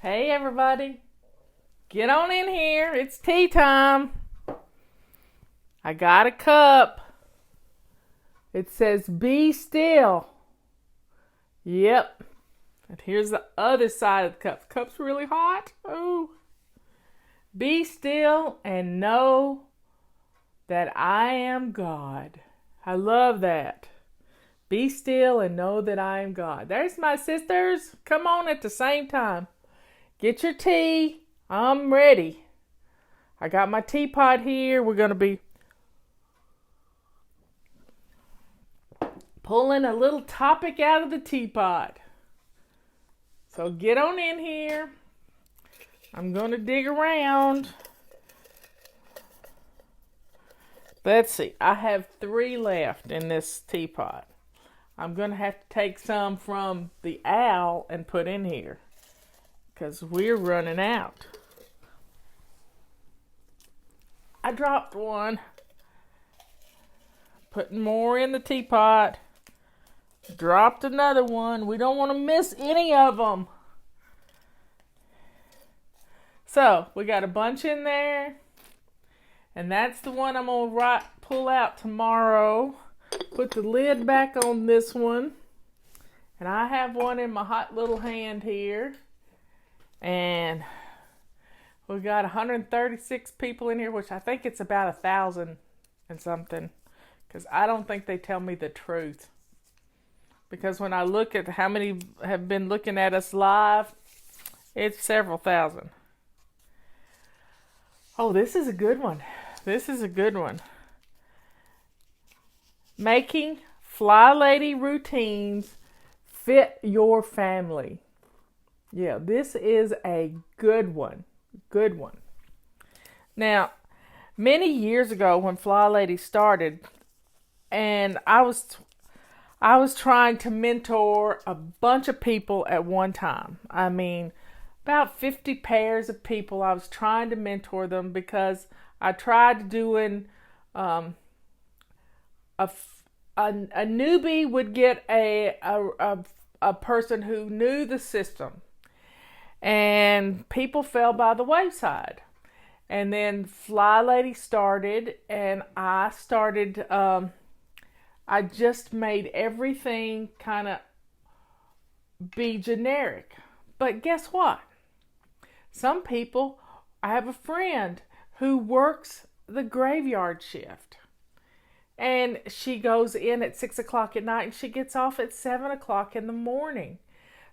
Hey everybody, get on in here. It's tea time. I got a cup. It says be still. Yep. And here's the other side of the cup. The cup's really hot. Oh. Be still and know that I am God. I love that. Be still and know that I am God. There's my sisters. Come on at the same time. Get your tea. I'm ready. I got my teapot here. We're going to be pulling a little topic out of the teapot. So get on in here. I'm going to dig around. Let's see. I have 3 left in this teapot. I'm going to have to take some from the owl and put in here, because we're running out. I dropped one. Putting more in the teapot. Dropped another one. We don't want to miss any of them. So, we got a bunch in there. And that's the one I'm going to pull out tomorrow. Put the lid back on this one. And I have one in my hot little hand here. And we got 136 people in here, which I think it's about 1,000 and something. Because I don't think they tell me the truth. Because when I look at how many have been looking at us live, it's several thousand. Oh, this is a good one. This is a good one. Making FlyLady routines fit your family. Yeah, this is a good one. Good one. Now, many years ago when FlyLady started, and I was trying to mentor a bunch of people at one time. I mean, about 50 pairs of people. I was trying to mentor them because I tried doing a newbie would get a person who knew the system, and people fell by the wayside. And then FlyLady started, and I started. I just made everything kind of be generic. But guess what? Some people, I have a friend who works the graveyard shift. And she goes in at 6 o'clock at night and she gets off at 7 o'clock in the morning.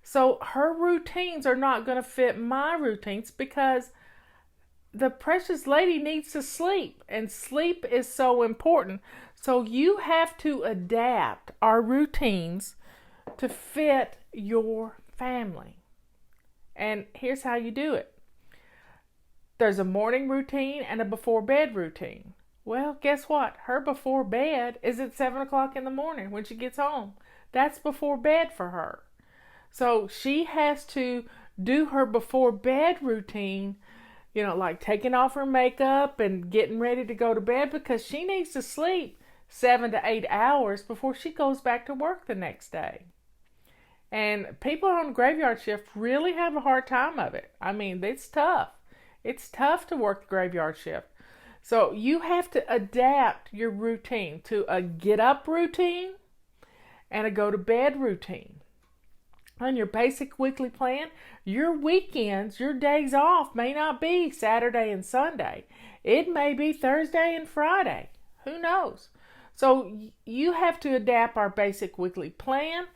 So her routines are not going to fit my routines because the precious lady needs to sleep. And sleep is so important. So you have to adapt our routines to fit your family. And here's how you do it. There's a morning routine and a before bed routine. Well, guess what? Her before bed is at 7 o'clock in the morning when she gets home. That's before bed for her. So she has to do her before bed routine, like taking off her makeup and getting ready to go to bed, because she needs to sleep 7 to 8 hours before she goes back to work the next day. And people on the graveyard shift really have a hard time of it. I mean, it's tough. It's tough to work the graveyard shift. So you have to adapt your routine to a get up routine and a go to bed routine. On your basic weekly plan, your weekends, your days off may not be Saturday and Sunday. It may be Thursday and Friday. Who knows? So you have to adapt our basic weekly plan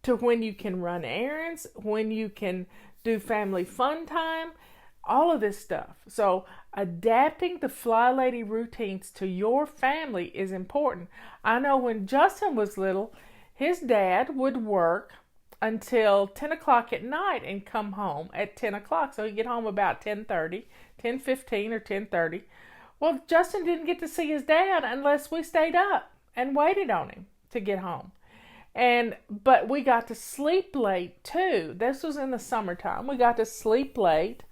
to when you can run errands, when you can do family fun time, all of this stuff. So adapting the FlyLady routines to your family is important. I know when Justin was little, his dad would work until 10 o'clock at night and come home at 10 o'clock. So he'd get home about 10:30, 10:15 or 10:30. Well, Justin didn't get to see his dad unless we stayed up and waited on him to get home. But we got to sleep late too. This was in the summertime. We got to sleep late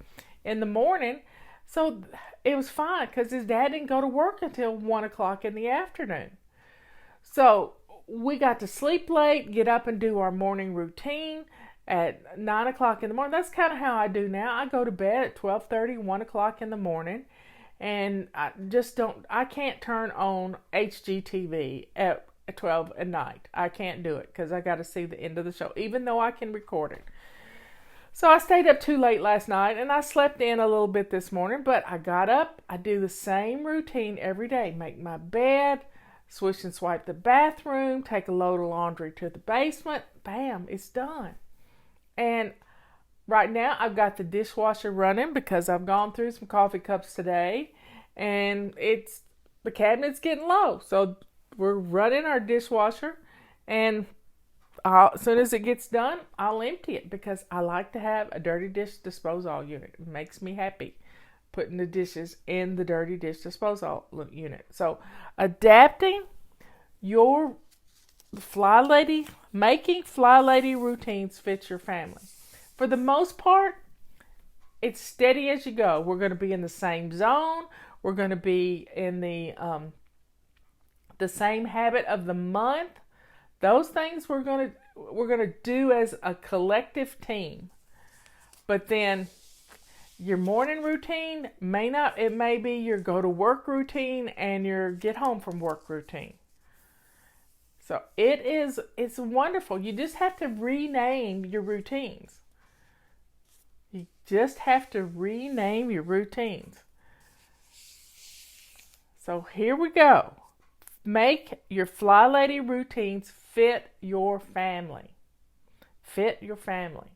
in the morning. So it was fine because his dad didn't go to work until 1 o'clock in the afternoon. So we got to sleep late, get up and do our morning routine, at 9 o'clock in the morning. That's kind of how I do now. I go to bed at 12:30, 1 o'clock in the morning, and I can't turn on HGTV at 12 at night. I can't do it because I got to see the end of the show, even though I can record it. So I stayed up too late last night, and I slept in a little bit this morning, but I got up. I do the same routine every day. Make my bed, swish and swipe the bathroom, take a load of laundry to the basement. Bam, it's done. And right now I've got the dishwasher running because I've gone through some coffee cups today, and the cabinet's getting low. So we're running our dishwasher, and as soon as it gets done, I'll empty it because I like to have a dirty dish disposal unit. It makes me happy putting the dishes in the dirty dish disposal unit. So adapting your FlyLady, making FlyLady routines fit your family. For the most part, it's steady as you go. We're going to be in the same zone. We're going to be in the same habit of the month. Those things we're going to do as a collective team. But then your morning routine may be your go to work routine and your get home from work routine. So it's wonderful. You just have to rename your routines. You just have to rename your routines. So here we go. Make your FlyLady routines fit your family. Fit your family.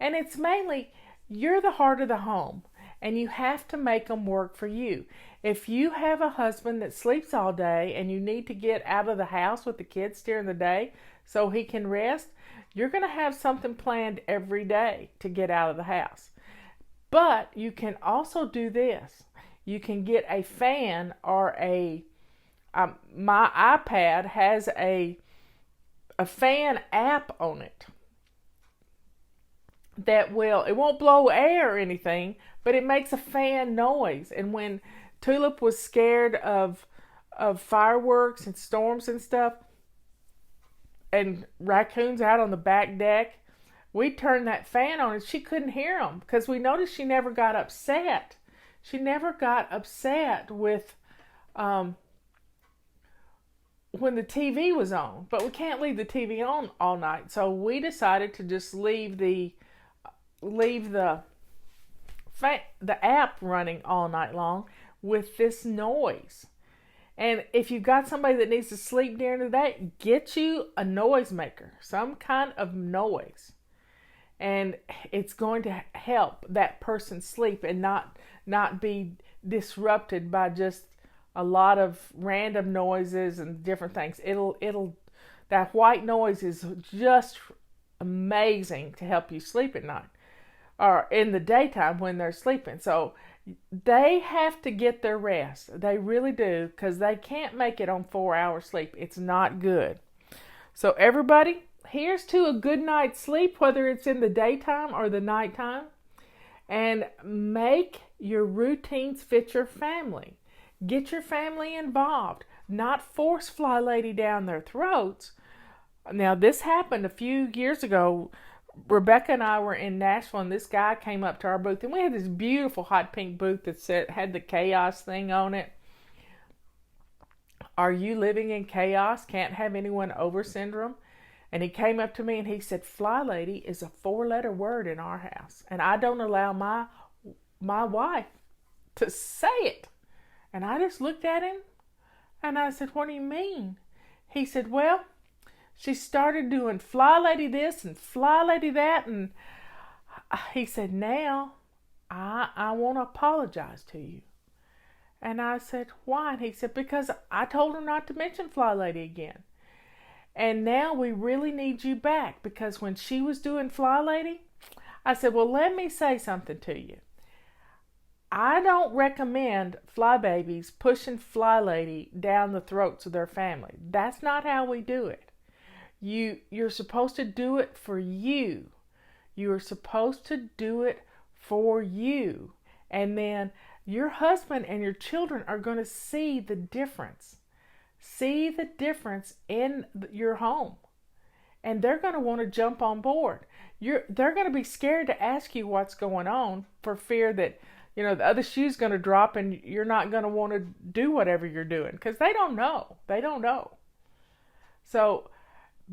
And it's mainly, you're the heart of the home, and you have to make them work for you. If you have a husband that sleeps all day and you need to get out of the house with the kids during the day so he can rest, you're going to have something planned every day to get out of the house. But you can also do this. You can get a fan or my iPad has a fan app on it that it won't blow air or anything, but it makes a fan noise. And when Tulip was scared of fireworks and storms and stuff, and raccoons out on the back deck, we turned that fan on and she couldn't hear them because we noticed she never got upset. She never got upset with when the TV was on, but we can't leave the TV on all night. So we decided to just leave the app running all night long with this noise. And if you've got somebody that needs to sleep during the day, get you a noise maker, some kind of noise. And it's going to help that person sleep and not be disrupted by just a lot of random noises and different things. That white noise is just amazing to help you sleep at night or in the daytime when they're sleeping. So they have to get their rest. They really do, because they can't make it on 4 hours sleep. It's not good. So everybody, here's to a good night's sleep, whether it's in the daytime or the nighttime. And make your routines fit your family. Get your family involved. Not force FlyLady down their throats. Now, this happened a few years ago. Rebecca and I were in Nashville, and this guy came up to our booth, and we had this beautiful hot pink booth that had the chaos thing on it. Are you living in chaos? Can't have anyone over syndrome? And he came up to me and he said, FlyLady is a 4-letter word in our house, and I don't allow my wife to say it. And I just looked at him and I said, what do you mean? He said, well, she started doing FlyLady this and FlyLady that. And he said, now I want to apologize to you. And I said, why? And he said, because I told her not to mention FlyLady again. And now we really need you back, because when she was doing FlyLady, I said, well, let me say something to you. I don't recommend fly babies pushing FlyLady down the throats of their family. That's not how we do it. You're supposed to do it for you. You are supposed to do it for you. And then your husband and your children are going to see the difference. See the difference in your home. and they're going to want to jump on board. They're going to be scared to ask you what's going on for fear that, the other shoe's going to drop and you're not going to want to do whatever you're doing because they don't know. They don't know. So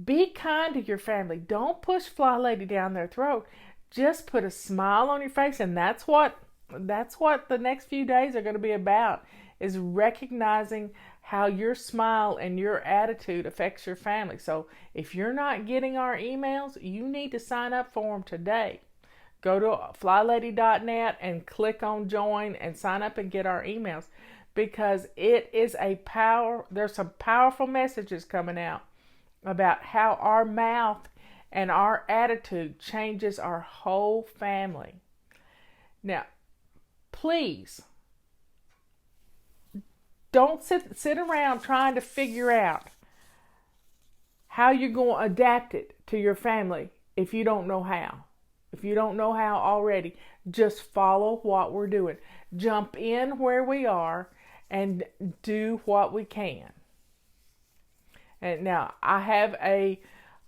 be kind to your family. Don't push FlyLady down their throat. Just put a smile on your face, and that's what the next few days are going to be about, is recognizing how your smile and your attitude affects your family. So if you're not getting our emails, you need to sign up for them today. Go to FlyLady.net and click on join and sign up and get our emails, because it is there's some powerful messages coming out about how our mouth and our attitude changes our whole family. Now, please don't sit around trying to figure out how you're going to adapt it to your family if you don't know how. If you don't know how already, just follow what we're doing. Jump in where we are and do what we can. And now, I have a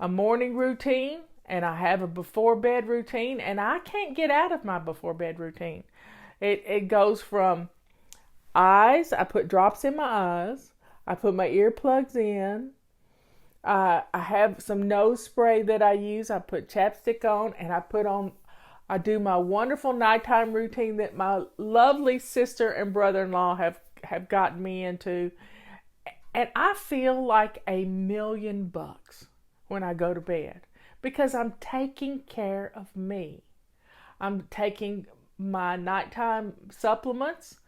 morning routine and I have a before bed routine, and I can't get out of my before bed routine. It goes from eyes. I put drops in my eyes. I put my earplugs in. I have some nose spray that I use. I put chapstick on, and I do my wonderful nighttime routine that my lovely sister and brother-in-law have gotten me into. And I feel like $1,000,000 when I go to bed, because I'm taking care of me. I'm taking my nighttime supplements,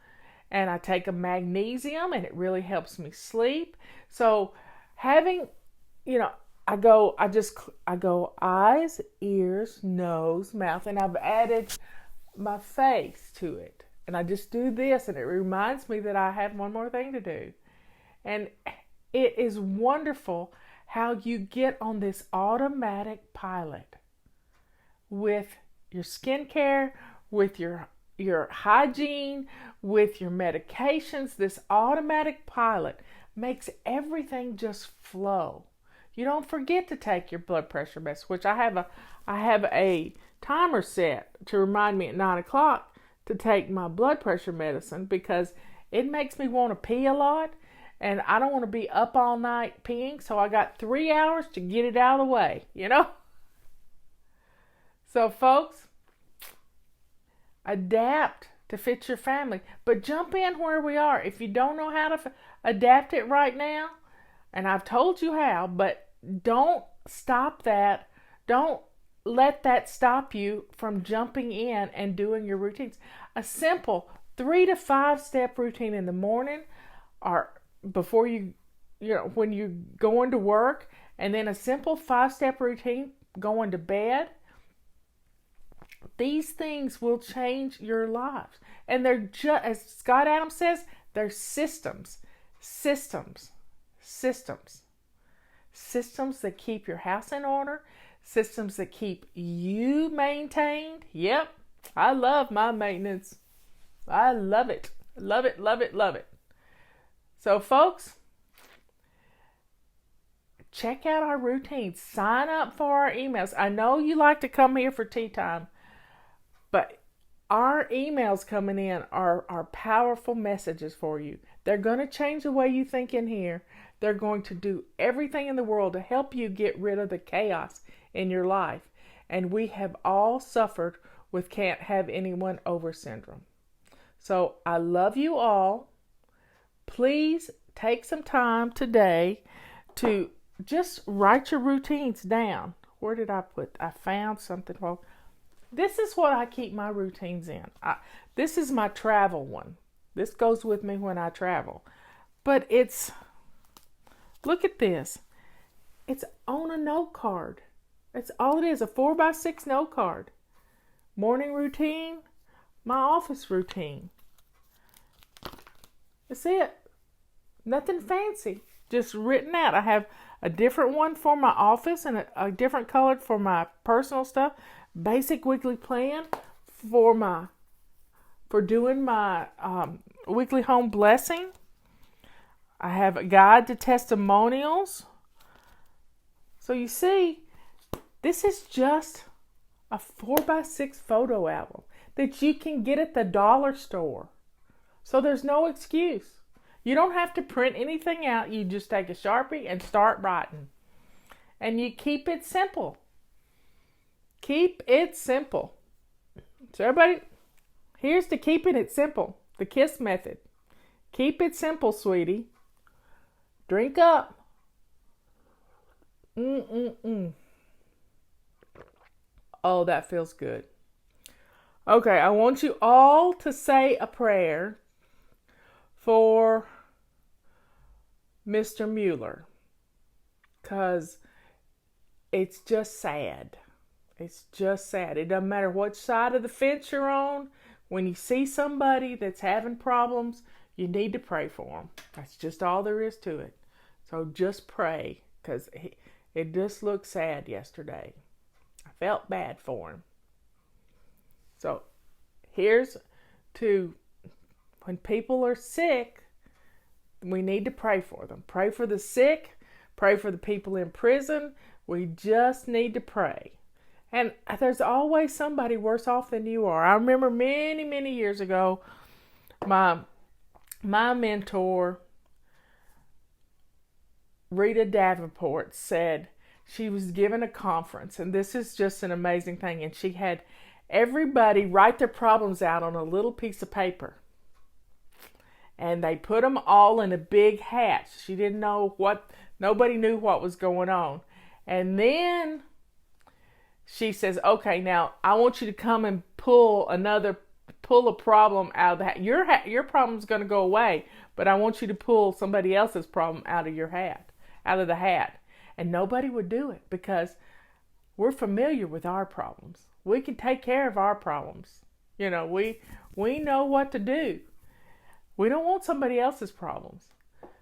and I take a magnesium, and it really helps me sleep. So having, I go eyes, ears, nose, mouth, and I've added my face to it. And I just do this, and it reminds me that I have one more thing to do. And it is wonderful how you get on this automatic pilot with your skincare, with your hygiene, with your medications. This automatic pilot makes everything just flow. You don't forget to take your blood pressure medicine, which I have a timer set to remind me at 9:00 to take my blood pressure medicine, because it makes me want to pee a lot, and I don't want to be up all night peeing. So I got 3 hours to get it out of the way, So folks, adapt to fit your family, but jump in where we are. If you don't know how to adapt it right now, and I've told you how, but don't stop that. Don't let that stop you from jumping in and doing your routines. A simple 3 to 5 step routine in the morning, or before when you're going to work, and then a simple 5-step routine going to bed. These things will change your lives. And they're just, as Scott Adams says, they're systems that keep your house in order, systems that keep you maintained. Yep, I love my maintenance. I love it. Love it, love it, love it. So folks, check out our routines. Sign up for our emails. I know you like to come here for tea time, but our emails coming in are powerful messages for you. They're going to change the way you think in here. They're going to do everything in the world to help you get rid of the chaos in your life. And we have all suffered with can't have anyone over syndrome. So I love you all. Please take some time today to just write your routines down. Where did I put? I found something. Well, this is what I keep my routines in. This is my travel one. This goes with me when I travel. But look at this. It's on a note card. It's all it is, a 4x6 note card. Morning routine, my office routine. That's it. Nothing fancy. Just written out. I have a different one for my office and a different colored for my personal stuff. Basic weekly plan for doing my weekly home blessing. I have a guide to testimonials. So you see, This is just a 4x6 photo album that you can get at the dollar store. So there's no excuse. You don't have to print anything out. You just take a Sharpie and start writing. And you keep it simple. Keep it simple. So everybody, here's to keeping it simple. The KISS method. Keep it simple, sweetie. Drink up. Oh, that feels good. Okay, I want you all to say a prayer for Mr. Mueller. Because it's just sad. It's just sad. It doesn't matter what side of the fence you're on. When you see somebody that's having problems, you need to pray for them. That's just all there is to it. So just pray, because it just looked sad yesterday. I felt bad for him. So here's to when people are sick, we need to pray for them. Pray for the sick. Pray for the people in prison. We just need to pray. And there's always somebody worse off than you are. I remember many, many years ago, my mentor, Rita Davenport, said she was given a conference, and this is just an amazing thing, and she had everybody write their problems out on a little piece of paper. And they put them all in a big hat. She didn't know nobody knew what was going on. And then she says, okay, now I want you to come and pull a problem out of the hat. Your problem's going to go away, but I want you to pull somebody else's problem out of the hat. And nobody would do it because we're familiar with our problems. We can take care of our problems. You know, we know what to do. We don't want somebody else's problems.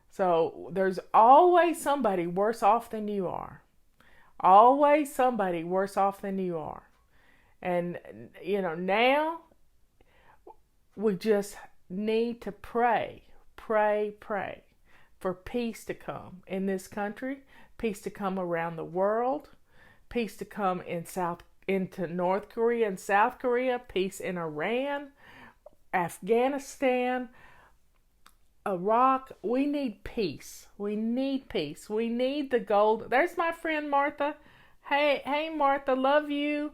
So there's always somebody worse off than you are. Always somebody worse off than you are. And, you know, now we just need to pray for peace to come in this country, peace to come around the world, peace to come into North Korea and South Korea, peace in Iran, Afghanistan, Iraq. We need peace. We need peace. We need the gold. There's my friend Martha. Hey Martha, love you.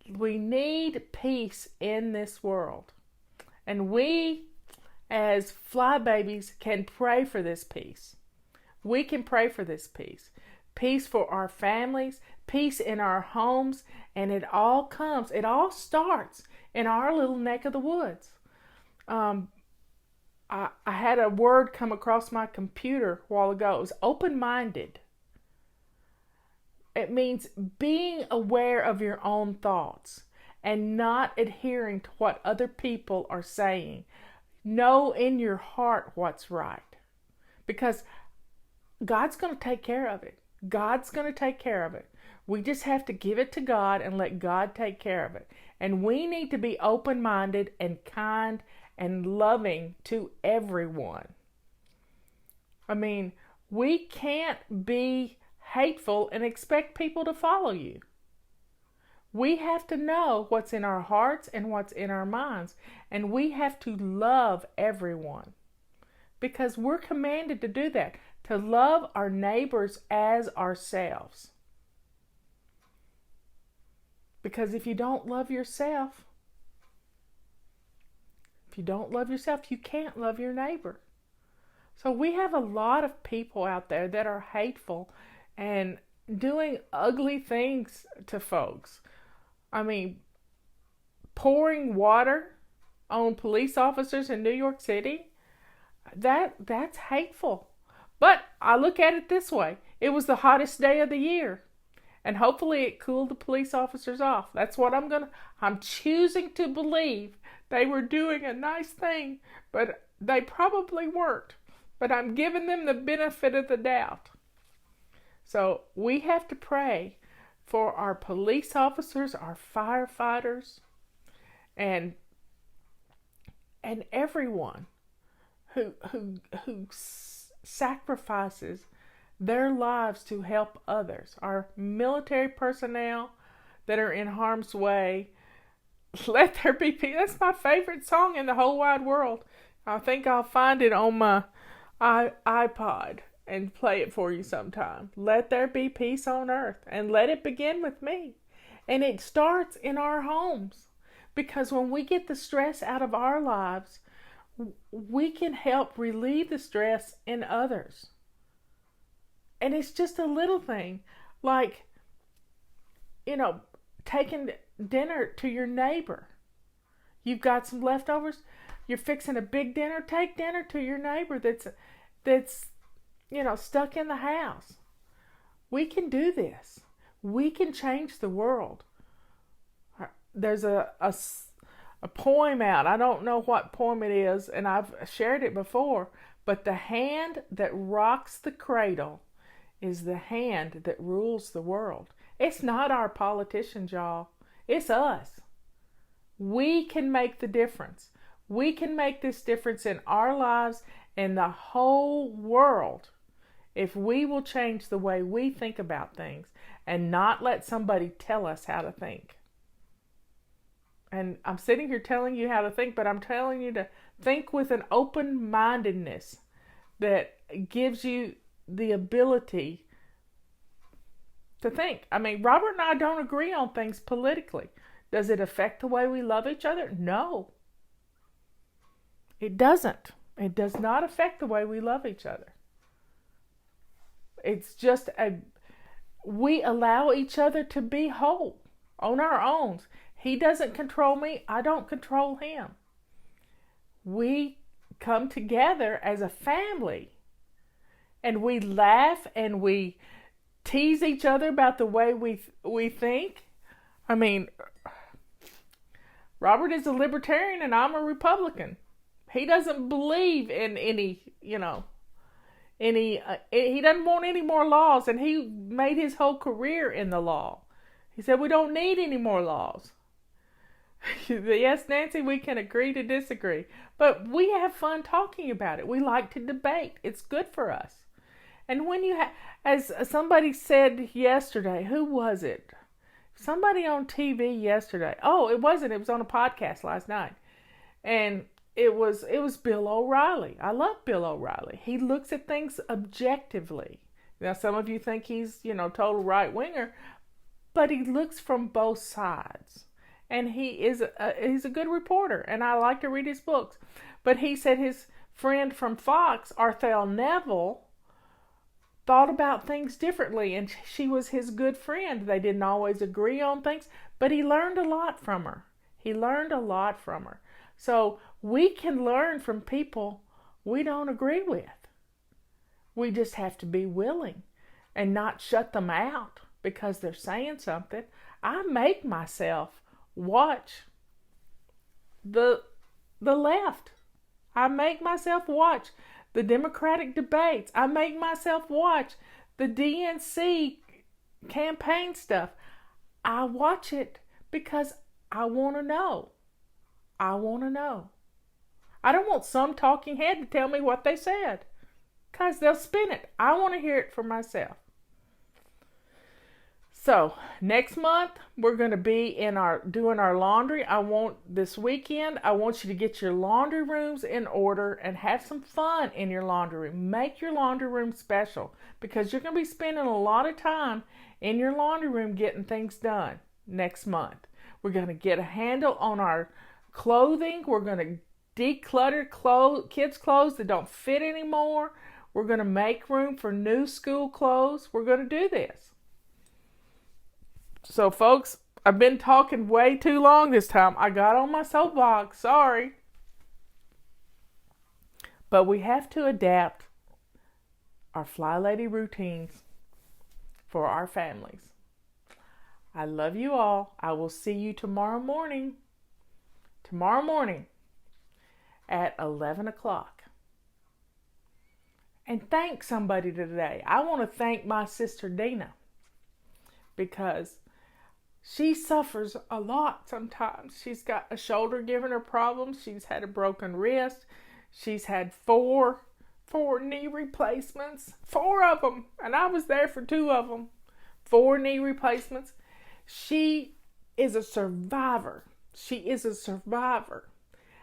We need peace in this world. And we, as fly babies, can pray for this peace. We can pray for this peace. Peace for our families, peace in our homes, and it all starts in our little neck of the woods. I had a word come across my computer a while ago. It was open-minded. It means being aware of your own thoughts and not adhering to what other people are saying. Know in your heart what's right. Because God's going to take care of it. God's going to take care of it. We just have to give it to God and let God take care of it. And we need to be open-minded and kind and loving to everyone. I mean, we can't be hateful and expect people to follow you. We have to know what's in our hearts and what's in our minds. And we have to love everyone. Because we're commanded to do that. To love our neighbors as ourselves. Because if you don't love yourself, you can't love your neighbor. So we have a lot of people out there that are hateful and doing ugly things to folks. I mean, pouring water on police officers in New York City, that's hateful. But I look at it this way. It was the hottest day of the year. And hopefully it cooled the police officers off. That's what I'm choosing to believe. They were doing a nice thing, but they probably weren't. But I'm giving them the benefit of the doubt. So we have to pray for our police officers, our firefighters, and everyone who sacrifices their lives to help others. Our military personnel that are in harm's way. Let there be peace. That's my favorite song in the whole wide world. I think I'll find it on my iPod and play it for you sometime. Let there be peace on earth, and let it begin with me. And it starts in our homes, because when we get the stress out of our lives, we can help relieve the stress in others. And it's just a little thing, like, taking dinner to your neighbor. You've got some leftovers, you're fixing a big dinner, take dinner to your neighbor that's stuck in the house. We can do this. We can change the world. There's a poem out. I don't know what poem it is, and I've shared it before, but the hand that rocks the cradle is the hand that rules the world. It's not our politicians, y'all. It's us. We can make the difference. We can make this difference in our lives and the whole world if we will change the way we think about things and not let somebody tell us how to think. And I'm sitting here telling you how to think, but I'm telling you to think with an open-mindedness that gives you the ability to think. I mean, Robert and I don't agree on things politically. Does it affect the way we love each other? No. It doesn't. It does not affect the way we love each other. It's just we allow each other to be whole on our own. He doesn't control me. I don't control him. We come together as a family, and we laugh and we tease each other about the way we think. I mean, Robert is a libertarian and I'm a Republican. He doesn't believe in any, he doesn't want any more laws, and he made his whole career in the law. He said we don't need any more laws. Yes, Nancy, we can agree to disagree, but we have fun talking about it. We like to debate. It's good for us. And when you as somebody said yesterday, who was it? Somebody on TV yesterday. Oh, it wasn't. It was on a podcast last night. And it was Bill O'Reilly. I love Bill O'Reilly. He looks at things objectively. Now, some of you think he's, total right-winger, but he looks from both sides. And he's a good reporter, and I like to read his books. But he said his friend from Fox, Arthel Neville, thought about things differently, and she was his good friend. They didn't always agree on things, but he learned a lot from her. So we can learn from people we don't agree with. We just have to be willing and not shut them out because they're saying something. I make myself watch the left. I make myself watch the Democratic debates. I make myself watch the DNC campaign stuff. I watch it because I want to know. I don't want some talking head to tell me what they said, because they'll spin it. I want to hear it for myself. So next month we're going to be doing our laundry. This weekend I want you to get your laundry rooms in order and have some fun in your laundry room. Make your laundry room special, because you're going to be spending a lot of time in your laundry room getting things done next month. We're going to get a handle on our clothing. We're going to declutter kids' clothes that don't fit anymore. We're going to make room for new school clothes. We're going to do this. So, folks, I've been talking way too long this time. I got on my soapbox. Sorry. But we have to adapt our FlyLady routines for our families. I love you all. I will see you tomorrow morning. At 11 o'clock. And thank somebody today. I want to thank my sister Dina, because she suffers a lot sometimes. She's got a shoulder giving her problems. She's had a broken wrist. She's had four 4 knee replacements. 4 of them. And I was there for 2 of them. 4 knee replacements. She is a survivor. She is a survivor.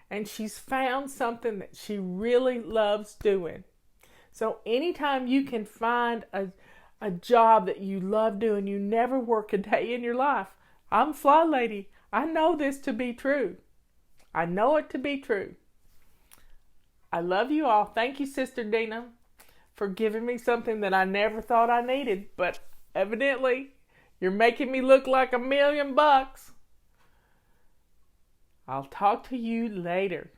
And she's found something that she really loves doing. So anytime you can find a job that you love doing, you never work a day in your life. I'm FlyLady. I know this to be true. I know it to be true. I love you all. Thank you, Sister Dina, for giving me something that I never thought I needed. But evidently, you're making me look like $1,000,000. I'll talk to you later.